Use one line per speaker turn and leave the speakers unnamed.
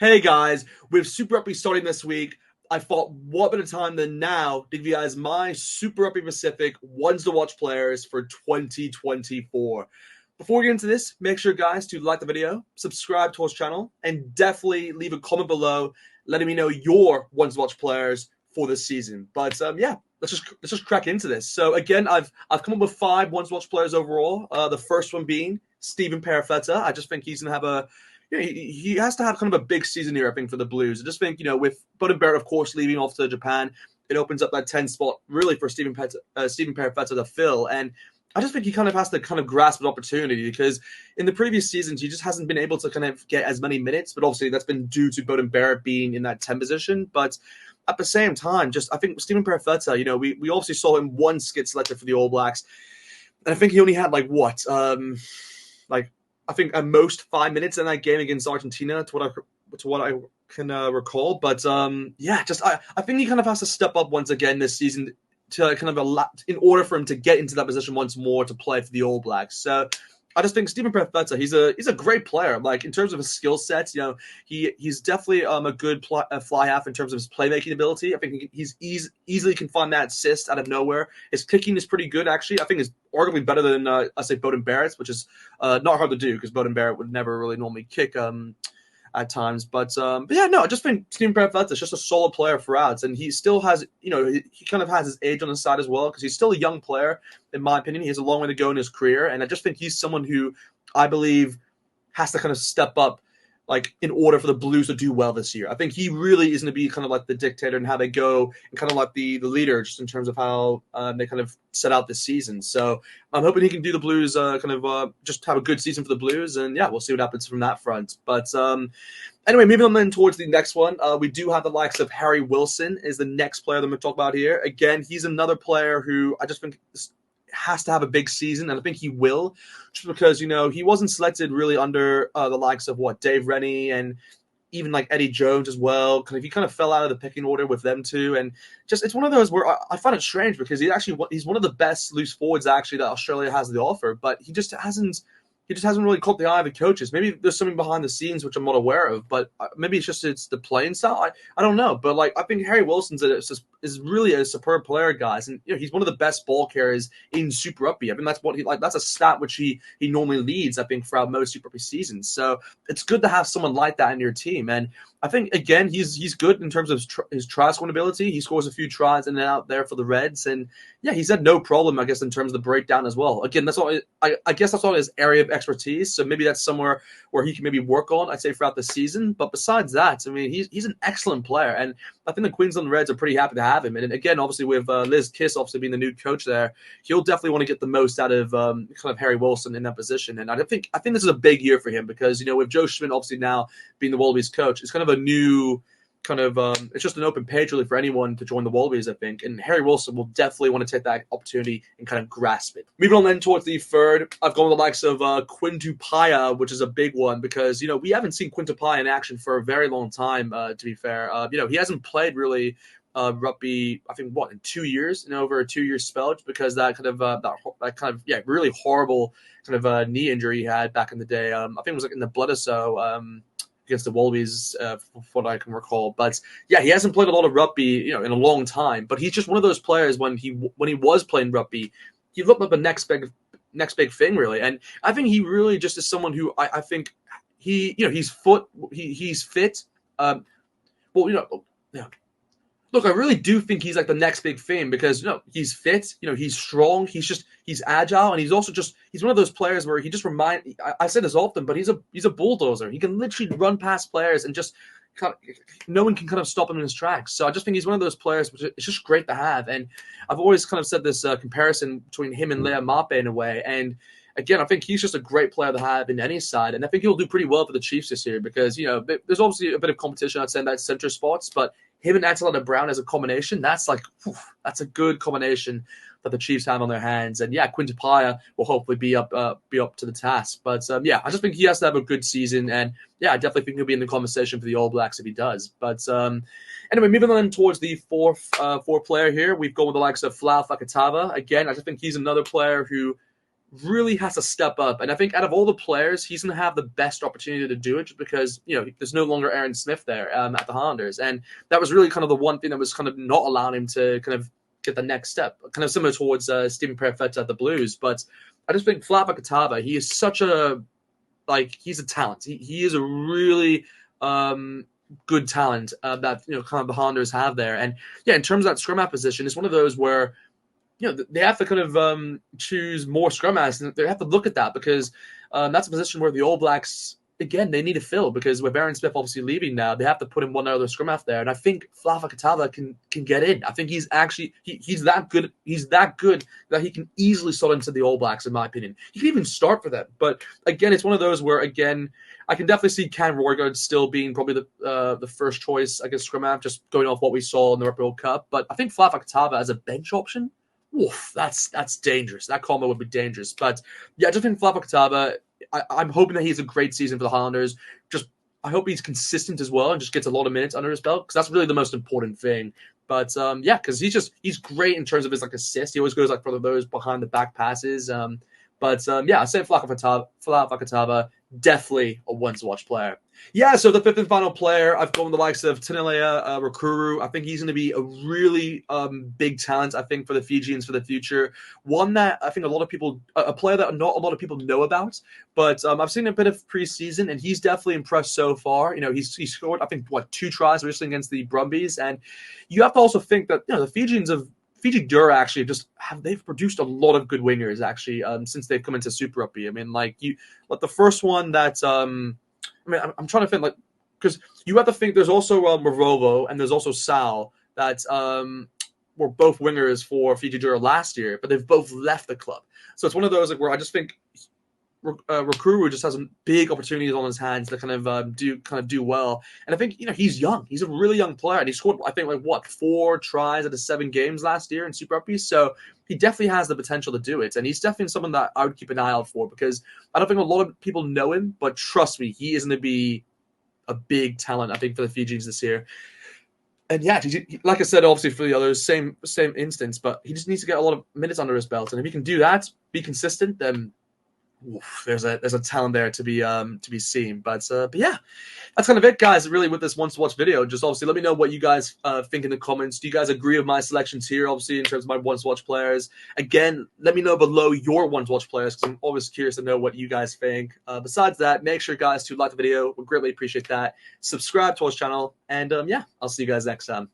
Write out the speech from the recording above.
Hey guys, with Super Rugby starting this week, I thought what better time than now to give you guys my Super Rugby Pacific ones to watch players for 2024. Before we get into this, make sure guys to like the video, subscribe to our channel, and definitely leave a comment below letting me know your ones to watch players for this season. But yeah, let's just crack into this. So again, I've come up with 5 ones to watch players overall. The first one being Stephen Perifetta. I just think he's gonna have he has to have kind of a big season here, I think, for the Blues. I just think, with Beauden Barrett, of course, leaving off to Japan, it opens up that 10 spot really for Stephen Perifetta to fill. And I just think he kind of has to kind of grasp an opportunity because in the previous seasons, he just hasn't been able to kind of get as many minutes. But obviously, that's been due to Beauden Barrett being in that 10 position. But at the same time, I think Stephen Perifetta, we obviously saw him once get selected for the All Blacks. And I think he only had I think at most 5 minutes in that game against Argentina, to what I can recall. But I think he kind of has to step up once again this season to kind of in order for him to get into that position once more to play for the All Blacks. So I just think Stephen Perifetta, he's a great player. Like in terms of his skill sets, he's definitely a good fly half in terms of his playmaking ability. I think he's easily can find that assist out of nowhere. His kicking is pretty good, actually. I think it's arguably better than I say Beauden Barrett's, which is not hard to do because Beauden Barrett would never really normally kick at times. But yeah, no, I just think Stephen Perifetta is just a solid player throughout, and he still has, he kind of has his age on his side as well because he's still a young player, in my opinion. He has a long way to go in his career, and I just think he's someone who I believe has to kind of step up, like in order for the Blues to do well this year. I think he really is going to be kind of like the dictator and how they go and kind of like the leader just in terms of how they kind of set out this season. So I'm hoping he can do the Blues just have a good season for the Blues. And yeah, we'll see what happens from that front. But anyway, moving on then towards the next one, we do have the likes of Harry Wilson is the next player that I'm going to talk about here. Again, he's another player who I just think has to have a big season, and I think he will, just because he wasn't selected really under the likes of Dave Rennie and even like Eddie Jones as well. He kind of fell out of the picking order with them too, and just it's one of those where I find it strange because he's one of the best loose forwards actually that Australia has to offer, but he just hasn't really caught the eye of the coaches. Maybe there's something behind the scenes which I'm not aware of, but maybe it's the playing style. I don't know, but I think Harry Wilson is really a superb player, guys, and he's one of the best ball carriers in Super Rugby. I mean that's what that's a stat which he normally leads, I think, throughout most Super Rugby seasons. So it's good to have someone like that in your team, and I think again he's good in terms of his try scoring ability. He scores a few tries in and out there for the Reds, and yeah, he's had no problem, I guess, in terms of the breakdown as well. Again, that's all. I guess that's all his area of expertise. So maybe that's somewhere where he can maybe work on, I'd say, throughout the season. But besides that, I mean, he's an excellent player, and I think the Queensland Reds are pretty happy to have him. And again, obviously with Liz Kiss obviously being the new coach there, he'll definitely want to get the most out of kind of Harry Wilson in that position. And I think this is a big year for him because with Joe Schmidt obviously now being the Wallabies coach, it's kind of a new kind of it's just an open page really for anyone to join the Wallabies, I think, and Harry Wilson will definitely want to take that opportunity and kind of grasp it. Moving on then towards the third, I've gone with the likes of Quinn Tupaia, which is a big one because we haven't seen Quinn Tupaia in action for a very long time. To be fair, he hasn't played really rugby, I think, in 2 years, over a 2-year spell, because that kind of really horrible kind of knee injury he had back in the day. I think it was in the Bledisloe against the Wallabies, from what I can recall. But yeah, he hasn't played a lot of rugby, in a long time. But he's just one of those players when he was playing rugby, he looked like the next big thing, really. And I think he really just is someone who I think he's fit. Look, I really do think he's like the next big thing because he's fit, he's strong, he's agile, and he's one of those players where he just I say this often, but he's a bulldozer. He can literally run past players and just no one can kind of stop him in his tracks. So I just think he's one of those players which is just great to have. And I've always kind of said this comparison between him and Lea Mape in a way. And again, I think he's just a great player to have in any side, and I think he'll do pretty well for the Chiefs this year because there's obviously a bit of competition, I'd say, in that center spots, but him and Atalanta Brown as a combination, that's a good combination that the Chiefs have on their hands. And yeah, Quinn Tupaia will hopefully be up to the task. But yeah, I just think he has to have a good season, and yeah, I definitely think he'll be in the conversation for the All Blacks if he does. But anyway, moving on towards the fourth player here, we've gone with the likes of Flau Fakatava. Again, I just think he's another player who really has to step up. And I think out of all the players, he's going to have the best opportunity to do it just because, there's no longer Aaron Smith there at the Highlanders. And that was really kind of the one thing that was kind of not allowing him to kind of get the next step, kind of similar towards Stephen Perfetta at the Blues. But I just think Flava Katava, he is such a, he's a talent. He is a really good talent that, kind of the Highlanders have there. And yeah, in terms of that scrum half position, it's one of those where, they have to kind of choose more scrum halves, and they have to look at that because that's a position where the All Blacks, again, they need to fill because with Aaron Smith obviously leaving now, they have to put in one other scrum half there. And I think Flava Katava can get in. I think he's actually he's that good. He's that good that he can easily slot into the All Blacks, in my opinion. He can even start for them. But again, it's one of those where, again, I can definitely see Cam Roygaard still being probably the first choice, I guess, scrum half, just going off what we saw in the Rugby World Cup. But I think Flava Katava as a bench option, oof, that's dangerous. That combo would be dangerous. But yeah, I just think Flava Katava, I'm hoping that he has a great season for the Highlanders. I hope he's consistent as well and just gets a lot of minutes under his belt because that's really the most important thing. But because he's great in terms of his assists. He always goes for those behind the back passes. I say Flava Katava, definitely a one-to-watch player. Yeah, so the fifth and final player, I've gone with the likes of Tinelea Rakuru. I think he's going to be a really big talent, I think, for the Fijians for the future. One that I think a player that not a lot of people know about, but I've seen a bit of preseason, and he's definitely impressed so far. He's scored, I think, 2 tries recently against the Brumbies, and you have to also think that, the Fijians have Fiji Dura actually they've produced a lot of good wingers actually since they've come into Super Rugby. I mean, the first one that I'm trying to think because you have to think there's also Morovo and there's also Sal that were both wingers for Fiji Dura last year, but they've both left the club. So it's one of those where I just think Rakuru just has big opportunities on his hands to kind of do well. And I think he's young. He's a really young player, and he scored I think 4 tries out of 7 games last year in Super Rugby. So he definitely has the potential to do it, and he's definitely someone that I would keep an eye out for because I don't think a lot of people know him, but trust me, he is going to be a big talent I think for the Fijians this year. And yeah, like I said, obviously for the others, same instance, but he just needs to get a lot of minutes under his belt, and if he can do that, be consistent, then there's a talent there to be seen. But yeah, that's kind of it, guys. Really, with this once to watch video, just obviously let me know what you guys think in the comments. Do you guys agree with my selections here? Obviously, in terms of my once to watch players. Again, let me know below your once to watch players because I'm always curious to know what you guys think. Besides that, make sure, guys, to like the video. We'd greatly appreciate that. Subscribe to our channel, and I'll see you guys next time.